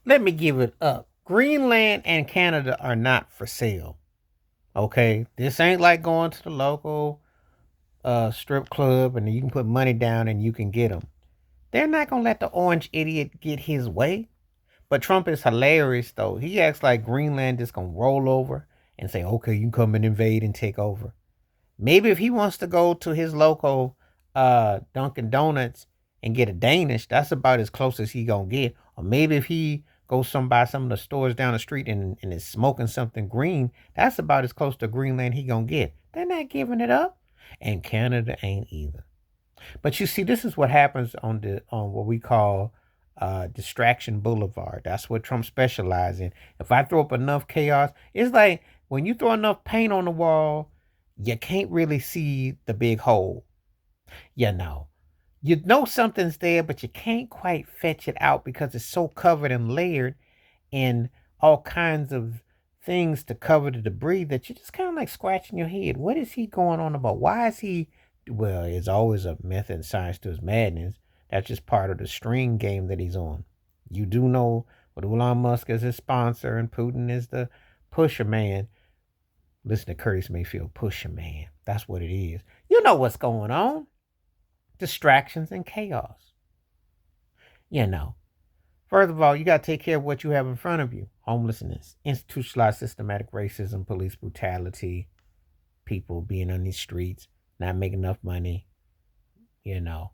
Let me give it up. Greenland and Canada are not for sale. Okay, this ain't like going to the local strip club and you can put money down and you can get them. They're not gonna let the orange idiot get his way. But Trump is hilarious though. He acts like Greenland is gonna roll over and say, "Okay, you can come and invade and take over." Maybe if he wants to go to his local Dunkin' Donuts and get a Danish, that's about as close as he gonna get. Or maybe if he goes by some of the stores down the street and is smoking something green, that's about as close to Greenland he gonna get. They're not giving it up, and Canada ain't either. But you see, this is what happens on what we call distraction boulevard. That's what Trump specializes in. If I throw up enough chaos, it's like when you throw enough paint on the wall, you can't really see the big hole. You know, you know something's there, but you can't quite fetch it out because it's so covered and layered in all kinds of things to cover the debris that you're just kind of like scratching your head. What is he going on about? Why is he? Well, it's always a method and science to his madness. That's just part of the string game that he's on. You do know what Elon Musk is his sponsor and Putin is the pusher man. Listen to Curtis Mayfield, pusher man. That's what it is. You know what's going on. Distractions and chaos. You know. First of all, you got to take care of what you have in front of you. Homelessness, institutionalized systematic racism, police brutality, people being on these streets, not making enough money, you know,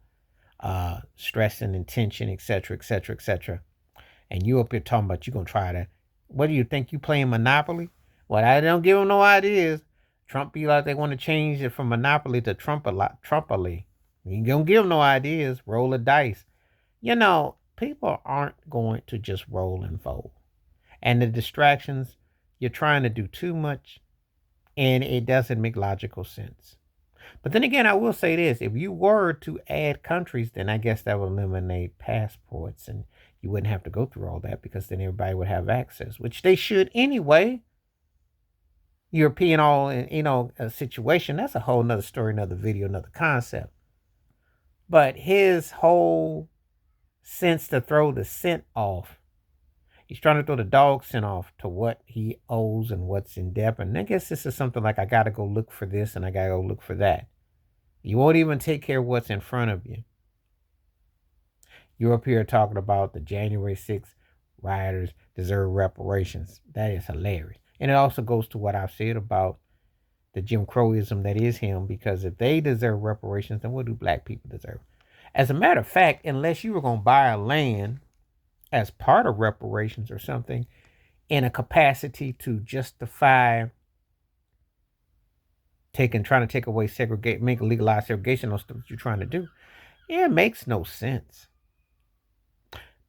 stress and tension, etc., etc., etc. And you up here talking about you going to try to, what do you think, you playing Monopoly? Well, I don't give them no ideas. Trump be like they want to change it from Monopoly to Trumpoly. You don't give them no ideas. Roll a dice. You know, people aren't going to just roll and fold. And the distractions, you're trying to do too much and it doesn't make logical sense. But then again, I will say this, if you were to add countries, then I guess that would eliminate passports and you wouldn't have to go through all that because then everybody would have access, which they should anyway. European all a situation, that's a whole nother story, another video, another concept. But his whole sense to throw the scent off, he's trying to throw the dog scent off to what he owes and what's in debt. And I guess this is something like I got to go look for this and I got to go look for that. You won't even take care of what's in front of you. You're up here talking about the January 6th rioters deserve reparations. That is hilarious. And it also goes to what I've said about the Jim Crowism that is him, because if they deserve reparations, then what do black people deserve? As a matter of fact, unless you were going to buy a land as part of reparations or something in a capacity to justify trying to take away segregate, make legalized segregation, those stuff that you're trying to do, it makes no sense.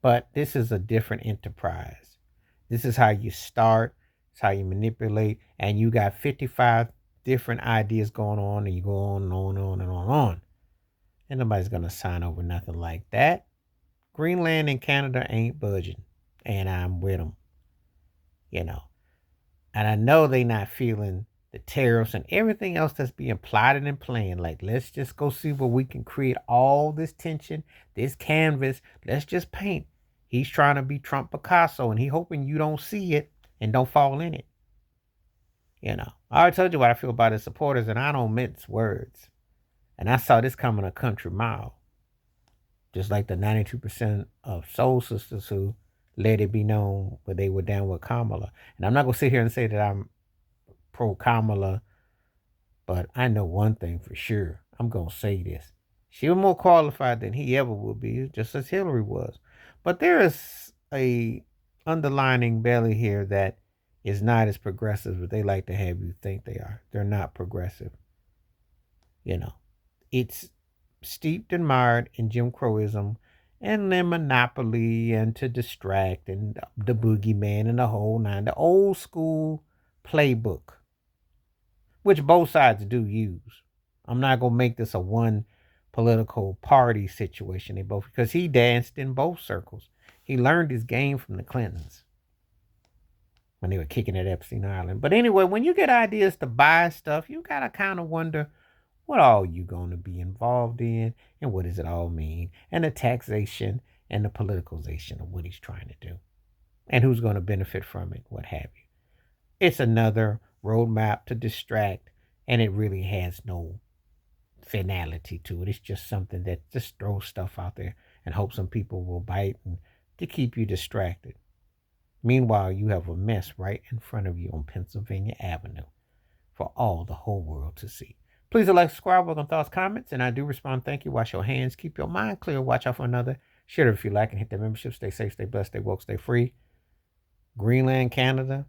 But this is a different enterprise. This is how you start. It's how you manipulate, and you got 55 different ideas going on, and you go on and on and on and on and on. And nobody's gonna sign over nothing like that. Greenland and Canada ain't budging, and I'm with them. You know, and I know they not feeling the tariffs and everything else that's being plotted and planned. Like, let's just go see where we can create all this tension, this canvas. Let's just paint. He's trying to be Trump Picasso, and he hoping you don't see it and don't fall in it. You know, I already told you what I feel about his supporters, and I don't mince words. And I saw this coming a country mile. Just like the 92% of soul sisters who let it be known where they were down with Kamala. And I'm not going to sit here and say that I'm pro Kamala, but I know one thing for sure. I'm going to say this. She was more qualified than he ever will be, just as Hillary was. But there is a underlining belly here that is not as progressive as they like to have you think they are. They're not progressive. You know, it's steeped and mired in Jim Crowism and then monopoly and to distract and the boogeyman and the whole nine, the old school playbook, which both sides do use. I'm not going to make this a one political party situation. They both, because he danced in both circles. He learned his game from the Clintons when they were kicking at Epstein Island. But anyway, when you get ideas to buy stuff, you got to kind of wonder what all you going to be involved in and what does it all mean, and the taxation and the politicalization of what he's trying to do. and who's going to benefit from it, what have you. It's another roadmap to distract, and it really has no finality to it. It's just something that just throws stuff out there and hope some people will bite and to keep you distracted. Meanwhile, you have a mess right in front of you on Pennsylvania Avenue for all the whole world to see. Please like, subscribe, welcome thoughts, comments, and I do respond. Thank you. Wash your hands. Keep your mind clear. Watch out for another. Share it if you like and hit the membership. Stay safe, stay blessed, stay woke, stay free. Greenland, Canada,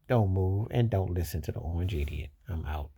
don't move and don't listen to the orange idiot. I'm out.